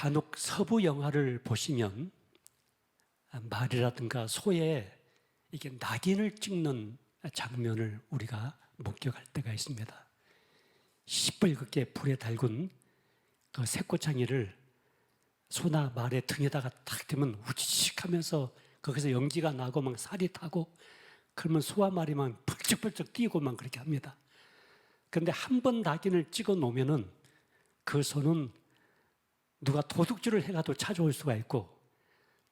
간혹 서부 영화를 보시면 말이라든가 소에 이게 낙인을 찍는 장면을 우리가 목격할 때가 있습니다. 시뻘겋게 불에 달군 그 새꼬챙이를 소나 말의 등에다가 탁 대면 우치익 하면서 거기서 연기가 나고 막 살이 타고 그러면 소와 말이 막 펄쩍펄쩍 뛰고 막 그렇게 합니다. 그런데 한 번 낙인을 찍어 놓으면은 그 소는 누가 도둑질을 해가도 찾아올 수가 있고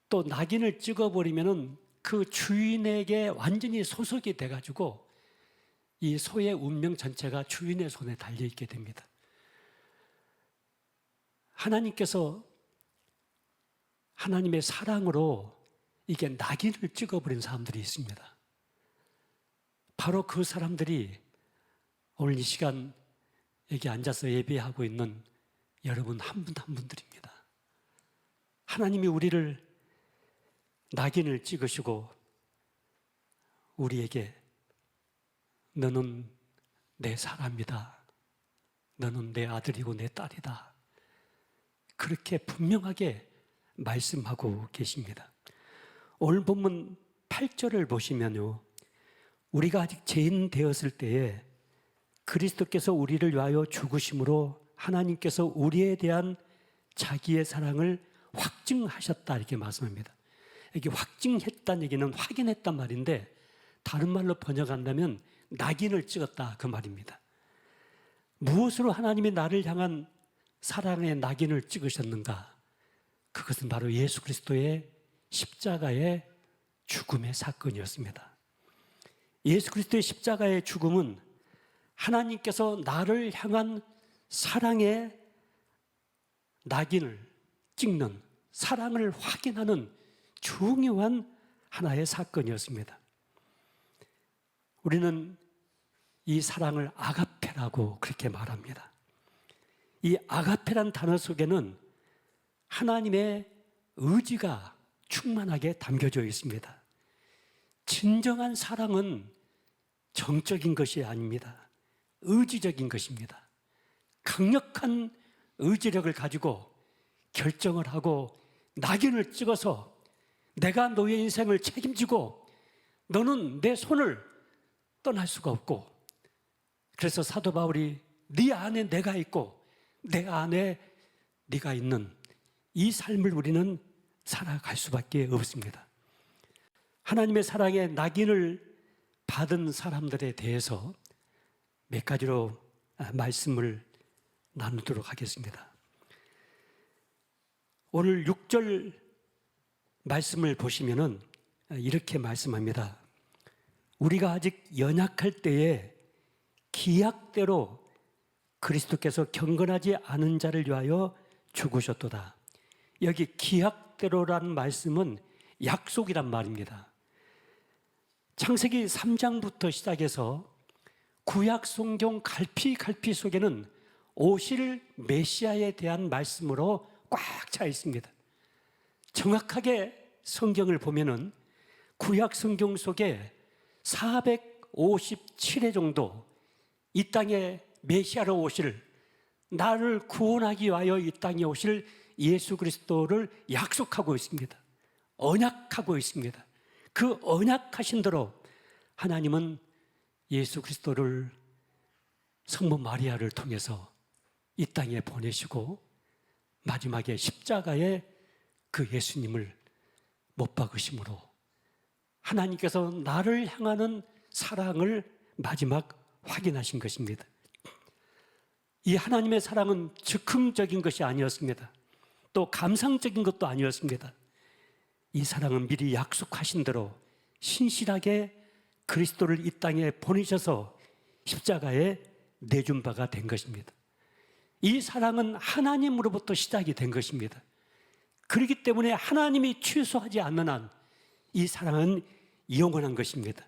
또 낙인을 찍어버리면은 그 주인에게 완전히 소속이 돼가지고 이 소의 운명 전체가 주인의 손에 달려있게 됩니다. 하나님께서 하나님의 사랑으로 이게 낙인을 찍어버린 사람들이 있습니다. 바로 그 사람들이 오늘 이 시간 여기 앉아서 예배하고 있는 여러분 한 분 한 분들입니다. 하나님이 우리를 낙인을 찍으시고 우리에게 너는 내 사람이다. 너는 내 아들이고 내 딸이다. 그렇게 분명하게 말씀하고 계십니다. 오늘 본문 8절을 보시면요. 우리가 아직 죄인 되었을 때에 그리스도께서 우리를 위하여 죽으심으로 하나님께서 우리에 대한 자기의 사랑을 확증하셨다 이렇게 말씀합니다. 이게 확증했다는 얘기는 확인했단 말인데 다른 말로 번역한다면 낙인을 찍었다 그 말입니다. 무엇으로 하나님이 나를 향한 사랑의 낙인을 찍으셨는가? 그것은 바로 예수 그리스도의 십자가의 죽음의 사건이었습니다. 예수 그리스도의 십자가의 죽음은 하나님께서 나를 향한 사랑의 낙인을 찍는, 사랑을 확인하는 중요한 하나의 사건이었습니다. 우리는 이 사랑을 아가페라고 그렇게 말합니다. 이 아가페란 단어 속에는 하나님의 의지가 충만하게 담겨져 있습니다. 진정한 사랑은 정적인 것이 아닙니다. 의지적인 것입니다. 강력한 의지력을 가지고 결정을 하고 낙인을 찍어서 내가 너의 인생을 책임지고 너는 내 손을 떠날 수가 없고, 그래서 사도 바울이 네 안에 내가 있고 내 안에 네가 있는 이 삶을 우리는 살아갈 수밖에 없습니다. 하나님의 사랑의 낙인을 받은 사람들에 대해서 몇 가지로 말씀을 나누도록 하겠습니다. 오늘 6절 말씀을 보시면은 이렇게 말씀합니다. 우리가 아직 연약할 때에 기약대로 그리스도께서 경건하지 않은 자를 위하여 죽으셨도다. 여기 기약대로라는 말씀은 약속이란 말입니다. 창세기 3장부터 시작해서 구약 성경 갈피 속에는 오실 메시아에 대한 말씀으로 꽉 차 있습니다. 정확하게 성경을 보면은 구약 성경 속에 457회 정도 이 땅에 메시아로 오실, 나를 구원하기 위하여 이 땅에 오실 예수 그리스도를 약속하고 있습니다. 언약하고 있습니다. 그 언약하신 대로 하나님은 예수 그리스도를 성모 마리아를 통해서 이 땅에 보내시고 마지막에 십자가에 그 예수님을 못 박으심으로 하나님께서 나를 향하는 사랑을 마지막 확인하신 것입니다. 이 하나님의 사랑은 즉흥적인 것이 아니었습니다. 또 감상적인 것도 아니었습니다. 이 사랑은 미리 약속하신 대로 신실하게 그리스도를 이 땅에 보내셔서 십자가에 내준 바가 된 것입니다. 이 사랑은 하나님으로부터 시작이 된 것입니다. 그렇기 때문에 하나님이 취소하지 않는 한 이 사랑은 영원한 것입니다.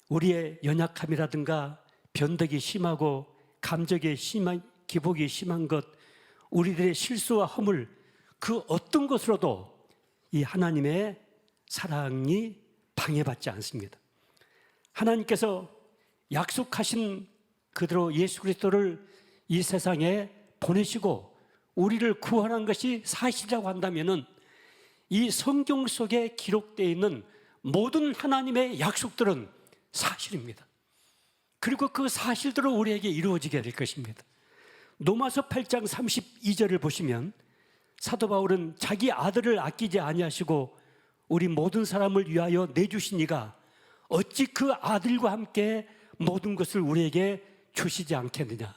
우리의 연약함이라든가 변덕이 심하고 감정이 심한, 기복이 심한 것, 우리들의 실수와 허물, 그 어떤 것으로도 이 하나님의 사랑이 방해받지 않습니다. 하나님께서 약속하신 그대로 예수 그리스도를 이 세상에 보내시고 우리를 구원한 것이 사실이라고 한다면은 이 성경 속에 기록되어 있는 모든 하나님의 약속들은 사실입니다. 그리고 그 사실대로 우리에게 이루어지게 될 것입니다. 로마서 8장 32절을 보시면 사도 바울은 자기 아들을 아끼지 아니하시고 우리 모든 사람을 위하여 내주신 이가 어찌 그 아들과 함께 모든 것을 우리에게 주시지 않겠느냐.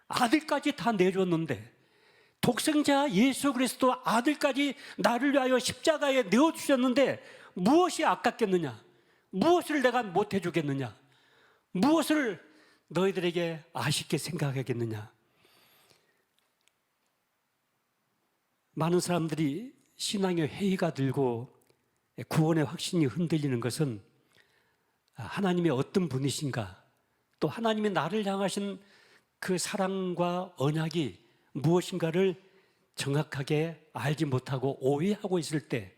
아들까지 다 내줬는데, 독생자 예수 그리스도 아들까지 나를 위하여 십자가에 내어주셨는데 무엇이 아깝겠느냐? 무엇을 내가 못해 주겠느냐? 무엇을 너희들에게 아쉽게 생각하겠느냐? 많은 사람들이 신앙의 회의가 들고 구원의 확신이 흔들리는 것은 하나님의 어떤 분이신가, 또 하나님의 나를 향하신 그 사랑과 언약이 무엇인가를 정확하게 알지 못하고 오해하고 있을 때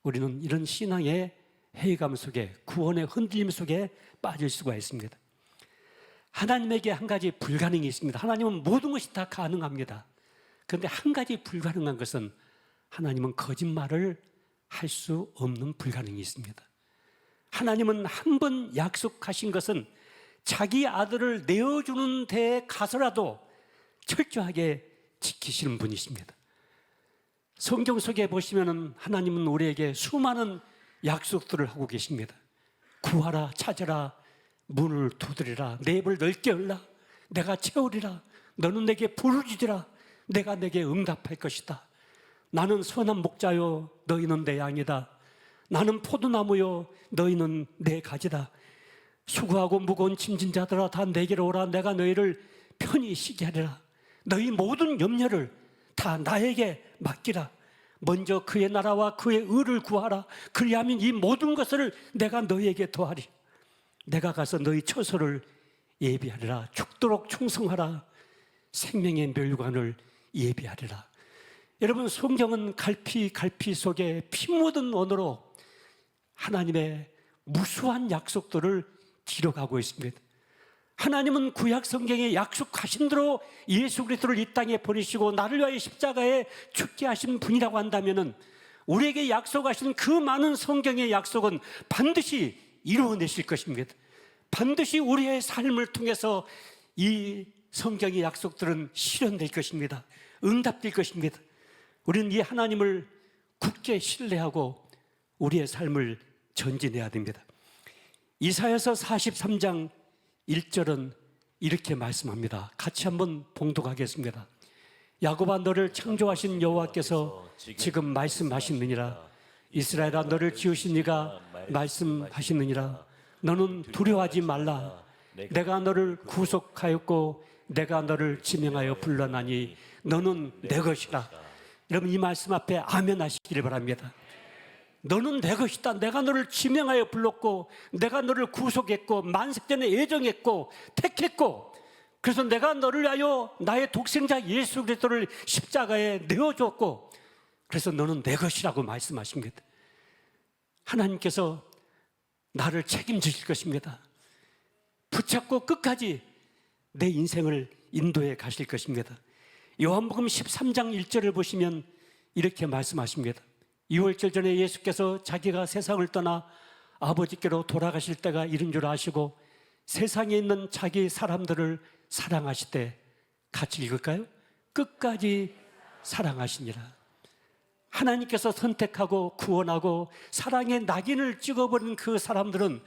우리는 이런 신앙의 회의감 속에, 구원의 흔들림 속에 빠질 수가 있습니다. 하나님에게 한 가지 불가능이 있습니다. 하나님은 모든 것이 다 가능합니다. 그런데 한 가지 불가능한 것은 하나님은 거짓말을 할 수 없는 불가능이 있습니다. 하나님은 한 번 약속하신 것은 자기 아들을 내어주는 데에 가서라도 철저하게 지키시는 분이십니다. 성경 속에 보시면 하나님은 우리에게 수많은 약속들을 하고 계십니다. 구하라, 찾으라, 문을 두드리라, 내 입을 넓게 열라, 내가 채우리라, 너는 내게 부르짖으라, 내가 내게 응답할 것이다. 나는 선한 목자요, 너희는 내 양이다. 나는 포도나무요, 너희는 내 가지다. 수고하고 무거운 짐진 자들아, 다 내게로 오라. 내가 너희를 편히 쉬게 하리라. 너희 모든 염려를 다 나에게 맡기라. 먼저 그의 나라와 그의 의를 구하라. 그리하면 이 모든 것을 내가 너희에게 더하리. 내가 가서 너희 처소를 예비하리라. 죽도록 충성하라. 생명의 멸관을 예비하리라. 여러분, 성경은 갈피 속에 피 묻은 언어로 하나님의 무수한 약속들을 기록하고 있습니다. 하나님은 구약 성경에 약속하신 대로 예수 그리스도를 이 땅에 보내시고 나를 위하여 십자가에 죽게 하신 분이라고 한다면 우리에게 약속하신 그 많은 성경의 약속은 반드시 이루어내실 것입니다. 반드시 우리의 삶을 통해서 이 성경의 약속들은 실현될 것입니다. 응답될 것입니다. 우리는 이 하나님을 굳게 신뢰하고 우리의 삶을 전진해야 됩니다. 이사야서 43장 1절은 이렇게 말씀합니다. 같이 한번 봉독하겠습니다. 야곱아, 너를 창조하신 여호와께서 지금 말씀하시느니라. 이스라엘아, 너를 지으신 이가 말씀하시느니라. 너는 두려워하지 말라. 내가 너를 구속하였고 내가 너를 지명하여 불러나니 너는 내 것이라. 여러분, 이 말씀 앞에 아멘 하시기를 바랍니다. 너는 내 것이다. 내가 너를 지명하여 불렀고 내가 너를 구속했고 만세전에 예정했고 택했고, 그래서 내가 너를 위하여 나의 독생자 예수 그리스도를 십자가에 내어줬고, 그래서 너는 내 것이라고 말씀하십니다. 하나님께서 나를 책임지실 것입니다. 붙잡고 끝까지 내 인생을 인도해 가실 것입니다. 요한복음 13장 1절을 보시면 이렇게 말씀하십니다. 6월절 전에 예수께서 자기가 세상을 떠나 아버지께로 돌아가실 때가 이른 줄 아시고 세상에 있는 자기 사람들을 사랑하시되, 같이 읽을까요? 끝까지 사랑하시니라. 하나님께서 선택하고 구원하고 사랑의 낙인을 찍어버린 그 사람들은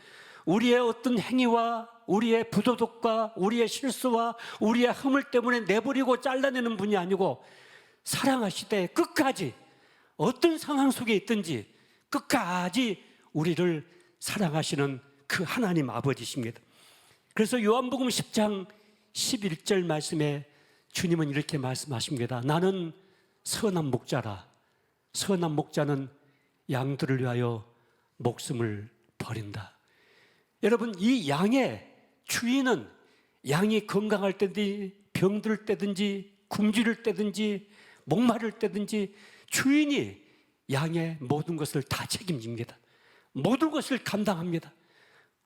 우리의 어떤 행위와 우리의 부도덕과 우리의 실수와 우리의 허물 때문에 내버리고 잘라내는 분이 아니고 사랑하시되 끝까지, 어떤 상황 속에 있든지 끝까지 우리를 사랑하시는 그 하나님 아버지십니다. 그래서 요한복음 10장 11절 말씀에 주님은 이렇게 말씀하십니다. 나는 선한 목자라. 선한 목자는 양들을 위하여 목숨을 버린다. 여러분, 이 양의 주인은 양이 건강할 때든지 병들 때든지 굶주릴 때든지 목마를 때든지 주인이 양의 모든 것을 다 책임집니다. 모든 것을 감당합니다.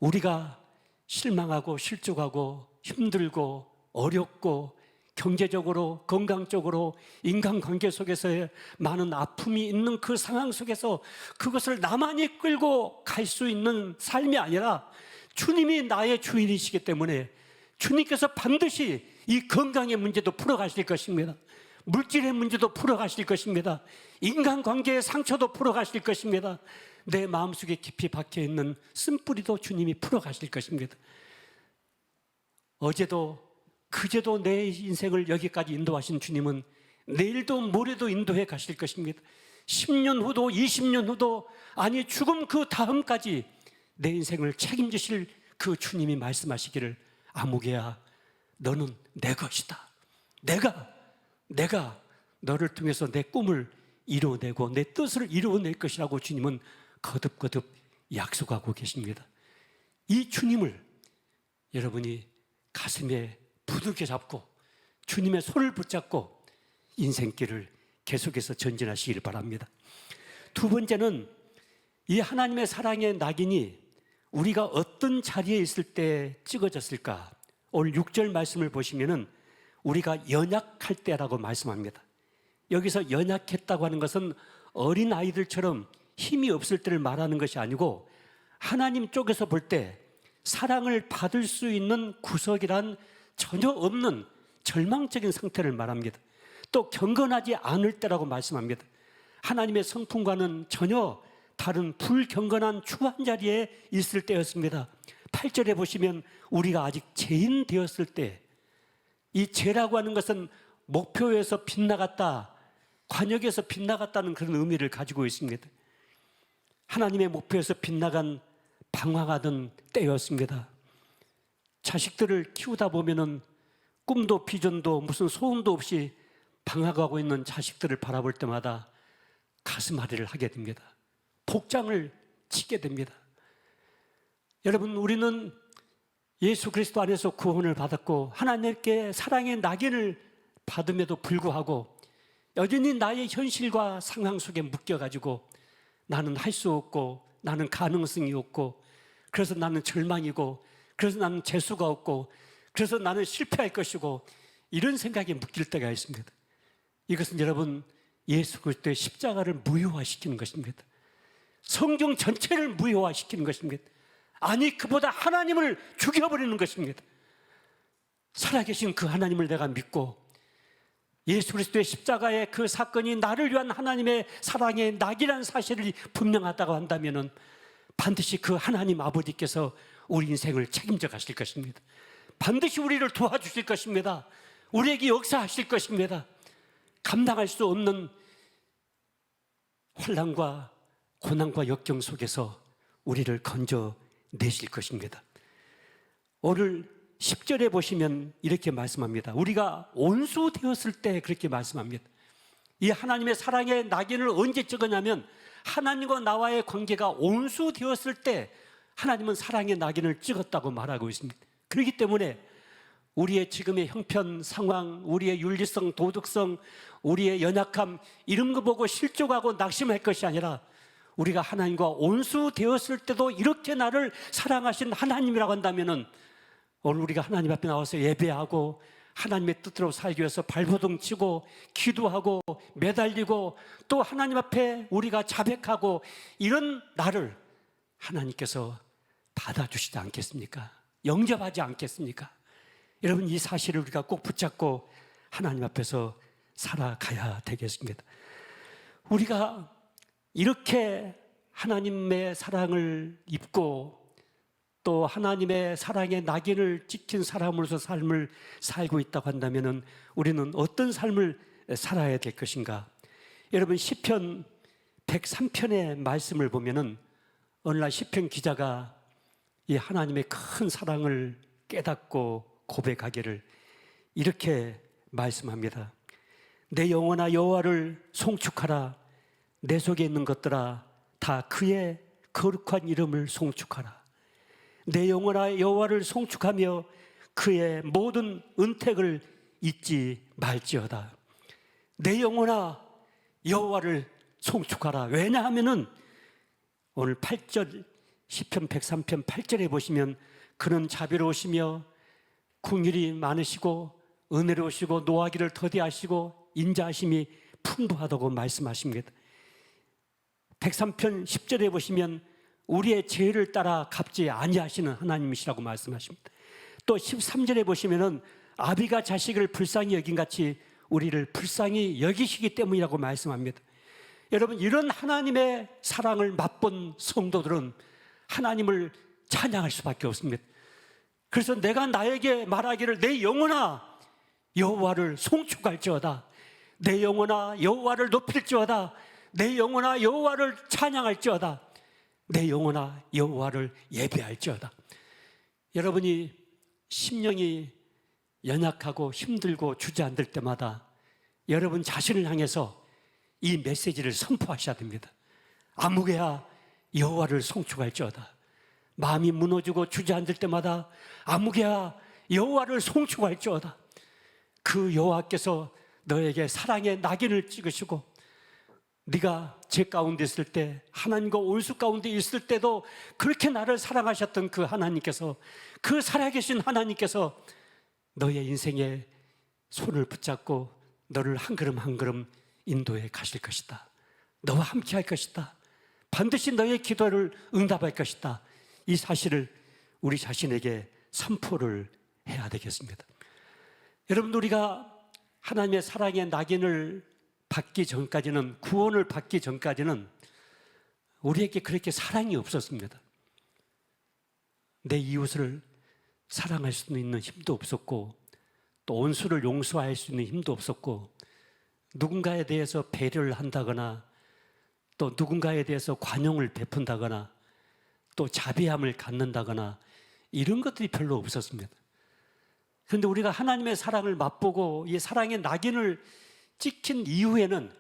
우리가 실망하고 실족하고 힘들고 어렵고 경제적으로, 건강적으로, 인간관계 속에서의 많은 아픔이 있는 그 상황 속에서 그것을 나만이 끌고 갈 수 있는 삶이 아니라 주님이 나의 주인이시기 때문에 주님께서 반드시 이 건강의 문제도 풀어가실 것입니다. 물질의 문제도 풀어가실 것입니다. 인간관계의 상처도 풀어가실 것입니다. 내 마음속에 깊이 박혀있는 쓴뿌리도 주님이 풀어가실 것입니다. 어제도 그제도 내 인생을 여기까지 인도하신 주님은 내일도 모레도 인도해 가실 것입니다. 10년 후도 20년 후도, 아니 죽음 그 다음까지 내 인생을 책임지실 그 주님이 말씀하시기를, 아무개야 너는 내 것이다. 내가 너를 통해서 내 꿈을 이루어내고 내 뜻을 이루어낼 것이라고 주님은 거듭거듭 약속하고 계십니다. 이 주님을 여러분이 가슴에 부둥켜 잡고 주님의 손을 붙잡고 인생길을 계속해서 전진하시길 바랍니다. 두 번째는 이 하나님의 사랑의 낙인이 우리가 어떤 자리에 있을 때 찍어졌을까? 오늘 6절 말씀을 보시면은 우리가 연약할 때라고 말씀합니다. 여기서 연약했다고 하는 것은 어린 아이들처럼 힘이 없을 때를 말하는 것이 아니고, 하나님 쪽에서 볼 때 사랑을 받을 수 있는 구석이란 전혀 없는 절망적인 상태를 말합니다. 또 경건하지 않을 때라고 말씀합니다. 하나님의 성품과는 전혀 다른 불경건한 추한 자리에 있을 때였습니다. 8절에 보시면 우리가 아직 죄인 되었을 때, 이 죄라고 하는 것은 목표에서 빗나갔다, 관역에서 빗나갔다는 그런 의미를 가지고 있습니다. 하나님의 목표에서 빗나간 방황하던 때였습니다. 자식들을 키우다 보면은 꿈도 비전도 무슨 소원도 없이 방황하고 있는 자식들을 바라볼 때마다 가슴앓이를 하게 됩니다. 복장을 치게 됩니다. 여러분, 우리는 예수 그리스도 안에서 구원을 받았고 하나님께 사랑의 낙인을 받음에도 불구하고 여전히 나의 현실과 상황 속에 묶여가지고 나는 할 수 없고, 나는 가능성이 없고, 그래서 나는 절망이고, 그래서 나는 재수가 없고, 그래서 나는 실패할 것이고, 이런 생각에 묶일 때가 있습니다. 이것은 여러분, 예수 그리스도의 십자가를 무효화시키는 것입니다. 성경 전체를 무효화시키는 것입니다. 아니, 그보다 하나님을 죽여버리는 것입니다. 살아계신 그 하나님을 내가 믿고 예수 그리스도의 십자가의 그 사건이 나를 위한 하나님의 사랑의 낙이라는 사실이 분명하다고 한다면 반드시 그 하나님 아버지께서 우리 인생을 책임져 가실 것입니다. 반드시 우리를 도와주실 것입니다. 우리에게 역사하실 것입니다. 감당할 수 없는 환난과 고난과 역경 속에서 우리를 건져내실 것입니다. 오늘 10절에 보시면 이렇게 말씀합니다. 우리가 온수 되었을 때 그렇게 말씀합니다. 이 하나님의 사랑의 낙인을 언제 찍었냐면 하나님과 나와의 관계가 온수 되었을 때 하나님은 사랑의 낙인을 찍었다고 말하고 있습니다. 그렇기 때문에 우리의 지금의 형편, 상황, 우리의 윤리성, 도덕성, 우리의 연약함, 이런 거 보고 실족하고 낙심할 것이 아니라 우리가 하나님과 온수 되었을 때도 이렇게 나를 사랑하신 하나님이라고 한다면은 오늘 우리가 하나님 앞에 나와서 예배하고 하나님의 뜻대로 살기 위해서 발버둥 치고 기도하고 매달리고 또 하나님 앞에 우리가 자백하고 이런 나를 하나님께서 받아주시지 않겠습니까? 영접하지 않겠습니까? 여러분, 이 사실을 우리가 꼭 붙잡고 하나님 앞에서 살아가야 되겠습니다. 우리가 이렇게 하나님의 사랑을 입고 또 하나님의 사랑의 낙인을 찍힌 사람으로서 삶을 살고 있다고 한다면 우리는 어떤 삶을 살아야 될 것인가? 여러분, 시편 103편의 말씀을 보면은 어느 날 시편 기자가 이 하나님의 큰 사랑을 깨닫고 고백하기를 이렇게 말씀합니다. 내 영혼아 여호와를 송축하라. 내 속에 있는 것들아 다 그의 거룩한 이름을 송축하라. 내 영혼아 여호와를 송축하며 그의 모든 은택을 잊지 말지어다. 내 영혼아 여호와를 송축하라. 왜냐하면은 오늘 8절 시편 103편 8절에 보시면 그는 자비로우시며 긍휼이 많으시고 은혜로우시고 노하기를 더디하시고 인자하심이 풍부하다고 말씀하십니다. 103편 10절에 보시면 우리의 죄를 따라 갚지 아니하시는 하나님이시라고 말씀하십니다. 또 13절에 보시면은 아비가 자식을 불쌍히 여긴 같이 우리를 불쌍히 여기시기 때문이라고 말씀합니다. 여러분, 이런 하나님의 사랑을 맛본 성도들은 하나님을 찬양할 수밖에 없습니다. 그래서 내가 나에게 말하기를 내 영혼아 여호와를 송축할지어다, 내 영혼아 여호와를 높일지어다, 내 영혼아 여호와를 찬양할지어다, 내 영혼아 여호와를 예배할지어다. 여러분이 심령이 연약하고 힘들고 주저앉을 때마다 여러분 자신을 향해서 이 메시지를 선포하셔야 됩니다. 아무개야 여호와를 송축할지어다. 마음이 무너지고 주저앉을 때마다 아무개야 여호와를 송축할지어다. 그 여호와께서 너에게 사랑의 낙인을 찍으시고 네가 죄 가운데 있을 때, 하나님과 원수 가운데 있을 때도 그렇게 나를 사랑하셨던 그 하나님께서, 그 살아계신 하나님께서 너의 인생에 손을 붙잡고 너를 한 걸음 한 걸음 인도해 가실 것이다. 너와 함께 할 것이다. 반드시 너의 기도를 응답할 것이다. 이 사실을 우리 자신에게 선포를 해야 되겠습니다. 여러분, 우리가 하나님의 사랑의 낙인을 받기 전까지는, 구원을 받기 전까지는 우리에게 그렇게 사랑이 없었습니다. 내 이웃을 사랑할 수 있는 힘도 없었고, 또 원수를 용서할 수 있는 힘도 없었고, 누군가에 대해서 배려를 한다거나, 또 누군가에 대해서 관용을 베푼다거나, 또 자비함을 갖는다거나, 이런 것들이 별로 없었습니다. 그런데 우리가 하나님의 사랑을 맛보고 이 사랑의 낙인을 찍힌 이후에는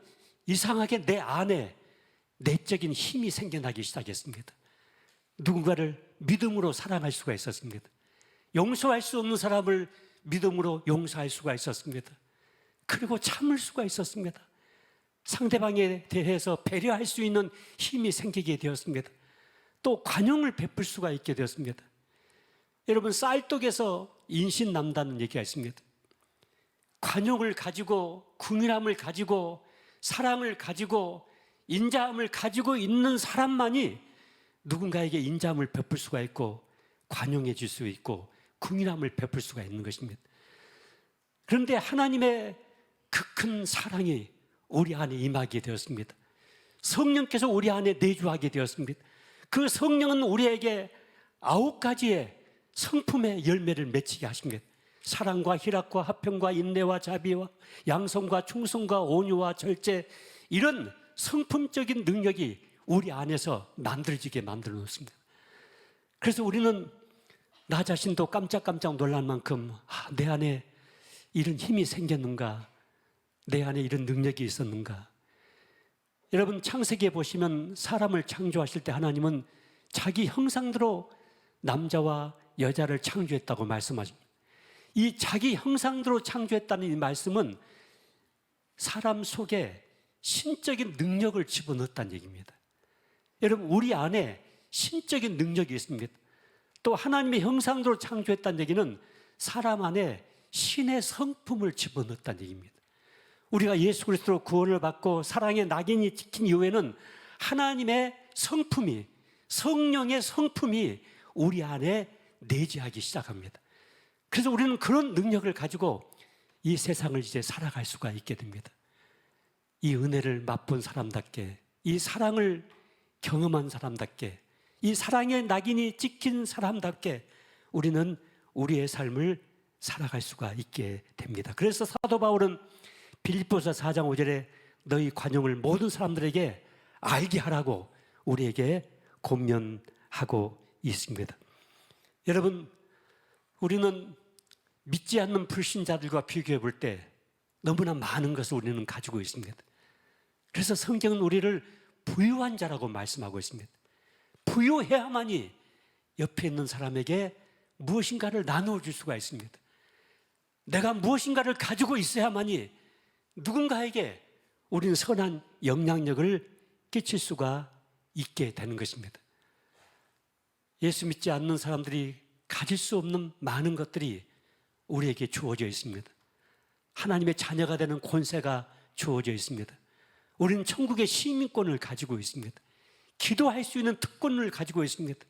이상하게 내 안에 내적인 힘이 생겨나기 시작했습니다. 누군가를 믿음으로 사랑할 수가 있었습니다. 용서할 수 없는 사람을 믿음으로 용서할 수가 있었습니다. 그리고 참을 수가 있었습니다. 상대방에 대해서 배려할 수 있는 힘이 생기게 되었습니다. 또 관용을 베풀 수가 있게 되었습니다. 여러분, 쌀떡에서 인신남다는 얘기가 있습니다. 관용을 가지고, 긍휼함을 가지고, 사랑을 가지고, 인자함을 가지고 있는 사람만이 누군가에게 인자함을 베풀 수가 있고, 관용해 줄 수 있고, 긍휼함을 베풀 수가 있는 것입니다. 그런데 하나님의 그 큰 사랑이 우리 안에 임하게 되었습니다. 성령께서 우리 안에 내주하게 되었습니다. 그 성령은 우리에게 9가지의 성품의 열매를 맺히게 하십니다. 사랑과 희락과 화평과 인내와 자비와 양성과 충성과 온유와 절제, 이런 성품적인 능력이 우리 안에서 만들어지게 만들어 놓습니다. 그래서 우리는 나 자신도 깜짝깜짝 놀랄 만큼 내 안에 이런 힘이 생겼는가, 내 안에 이런 능력이 있었는가. 여러분, 창세기에 보시면 사람을 창조하실 때 하나님은 자기 형상대로 남자와 여자를 창조했다고 말씀하십니다. 이 자기 형상대로 창조했다는 이 말씀은 사람 속에 신적인 능력을 집어넣었다는 얘기입니다. 여러분, 우리 안에 신적인 능력이 있습니다. 또 하나님의 형상대로 창조했다는 얘기는 사람 안에 신의 성품을 집어넣었다는 얘기입니다. 우리가 예수 그리스도로 구원을 받고 사랑의 낙인이 찍힌 이후에는 하나님의 성품이, 성령의 성품이 우리 안에 내재하기 시작합니다. 그래서 우리는 그런 능력을 가지고 이 세상을 이제 살아갈 수가 있게 됩니다. 이 은혜를 맛본 사람답게, 이 사랑을 경험한 사람답게, 이 사랑의 낙인이 찍힌 사람답게 우리는 우리의 삶을 살아갈 수가 있게 됩니다. 그래서 사도 바울은 빌립보서 4장 5절에 너희 관용을 모든 사람들에게 알게 하라고 우리에게 권면하고 있습니다. 여러분, 우리는 믿지 않는 불신자들과 비교해 볼 때 너무나 많은 것을 우리는 가지고 있습니다. 그래서 성경은 우리를 부유한 자라고 말씀하고 있습니다. 부유해야만이 옆에 있는 사람에게 무엇인가를 나누어 줄 수가 있습니다. 내가 무엇인가를 가지고 있어야만이 누군가에게 우리는 선한 영향력을 끼칠 수가 있게 되는 것입니다. 예수 믿지 않는 사람들이 가질 수 없는 많은 것들이 우리에게 주어져 있습니다. 하나님의 자녀가 되는 권세가 주어져 있습니다. 우리는 천국의 시민권을 가지고 있습니다. 기도할 수 있는 특권을 가지고 있습니다.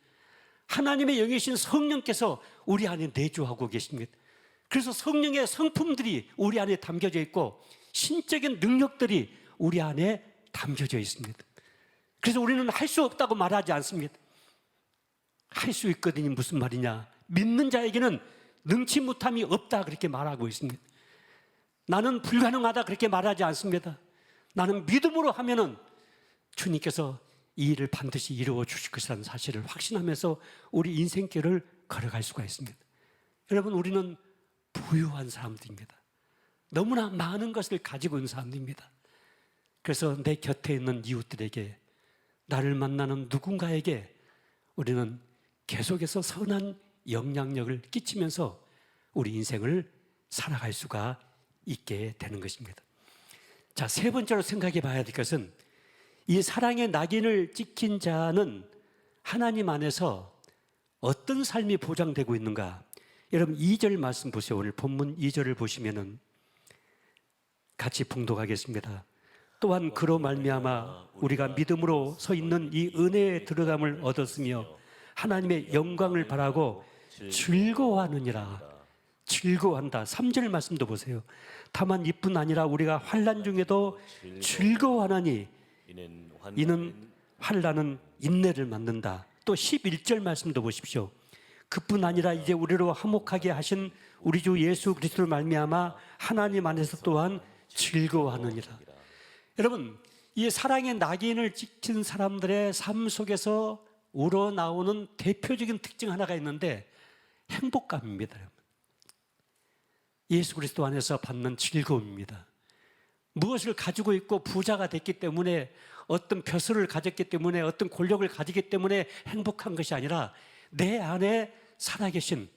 하나님의 영이신 성령께서 우리 안에 내주하고 계십니다. 그래서 성령의 성품들이 우리 안에 담겨져 있고 신적인 능력들이 우리 안에 담겨져 있습니다. 그래서 우리는 할 수 없다고 말하지 않습니다. 할 수 있거든요. 무슨 말이냐? 믿는 자에게는 능치 못함이 없다 그렇게 말하고 있습니다. 나는 불가능하다 그렇게 말하지 않습니다. 나는 믿음으로 하면은 주님께서 이 일을 반드시 이루어 주실 것이라는 사실을 확신하면서 우리 인생길을 걸어갈 수가 있습니다. 여러분, 우리는 부유한 사람들입니다. 너무나 많은 것을 가지고 있는 사람들입니다. 그래서 내 곁에 있는 이웃들에게, 나를 만나는 누군가에게 우리는 계속해서 선한 영향력을 끼치면서 우리 인생을 살아갈 수가 있게 되는 것입니다. 자, 세 번째로 생각해 봐야 될 것은 이 사랑의 낙인을 찍힌 자는 하나님 안에서 어떤 삶이 보장되고 있는가? 여러분 2절 말씀 보세요. 오늘 본문 2절을 보시면은 같이 봉독하겠습니다. 또한 그로 말미암아 우리가 믿음으로 서 있는 이 은혜의 들어감을 얻었으며 하나님의 영광을 바라고 즐거워하느니라. 즐거워한다. 3절 말씀도 보세요. 다만 이뿐 아니라 우리가 환난 중에도 즐거워하나니 이는 환난은 인내를 만든다. 또 11절 말씀도 보십시오. 그뿐 아니라 이제 우리로 화목하게 하신 우리 주 예수 그리스도를 말미암아 하나님 안에서 또한 즐거워하느니라. 여러분, 이 사랑의 낙인을 찍힌 사람들의 삶 속에서 우러나오는 대표적인 특징 하나가 있는데 행복감입니다. 예수 그리스도 안에서 받는 즐거움입니다. 무엇을 가지고 있고 부자가 됐기 때문에, 어떤 벼슬을 가졌기 때문에, 어떤 권력을 가지기 때문에 행복한 것이 아니라 내 안에 살아계신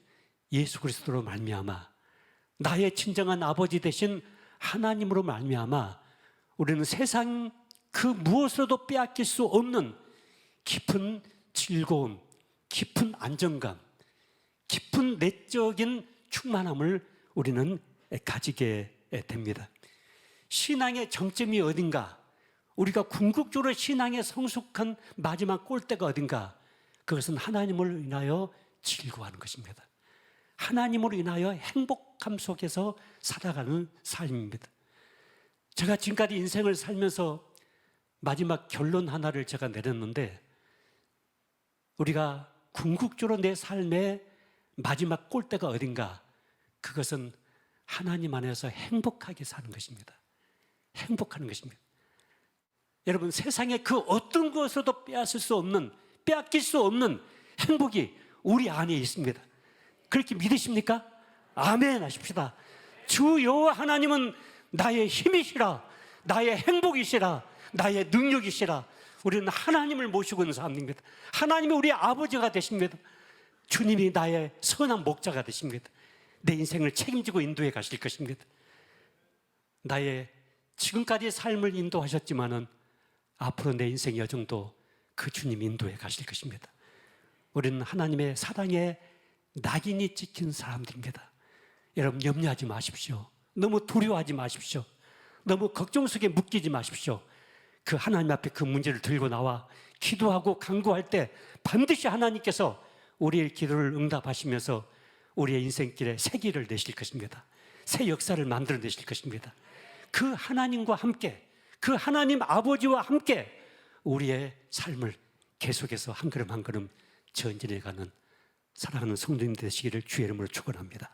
예수 그리스도로 말미암아, 나의 진정한 아버지 되신 하나님으로 말미암아 우리는 세상 그 무엇으로도 빼앗길 수 없는 깊은 즐거움, 깊은 안정감, 깊은 내적인 충만함을 우리는 가지게 됩니다. 신앙의 정점이 어딘가, 우리가 궁극적으로 신앙의 성숙한 마지막 골대가 어딘가, 그것은 하나님을 인하여 즐거워하는 것입니다. 하나님으로 인하여 행복함 속에서 살아가는 삶입니다. 제가 지금까지 인생을 살면서 마지막 결론 하나를 제가 내렸는데, 우리가 궁극적으로 내 삶의 마지막 골대가 어딘가, 그것은 하나님 안에서 행복하게 사는 것입니다. 행복하는 것입니다. 여러분, 세상에 그 어떤 것으로도 빼앗을 수 없는, 빼앗길 수 없는 행복이 우리 안에 있습니다. 그렇게 믿으십니까? 아멘 하십시다. 주 여호와 하나님은 나의 힘이시라, 나의 행복이시라, 나의 능력이시라. 우리는 하나님을 모시고 있는 사람입니다. 하나님이 우리 아버지가 되십니다. 주님이 나의 선한 목자가 되십니다. 내 인생을 책임지고 인도해 가실 것입니다. 나의 지금까지의 삶을 인도하셨지만은 앞으로 내 인생 여정도 그 주님 인도해 가실 것입니다. 우리는 하나님의 사랑의 낙인이 찍힌 사람들입니다. 여러분, 염려하지 마십시오. 너무 두려워하지 마십시오. 너무 걱정 속에 묶이지 마십시오. 그 하나님 앞에 그 문제를 들고 나와 기도하고 간구할 때 반드시 하나님께서 우리의 기도를 응답하시면서 우리의 인생길에 새 길을 내실 것입니다. 새 역사를 만들어내실 것입니다. 그 하나님과 함께, 그 하나님 아버지와 함께 우리의 삶을 계속해서 한 걸음 한 걸음 전진해가는 사랑하는 성도님 되시기를 주의 이름으로 축원합니다.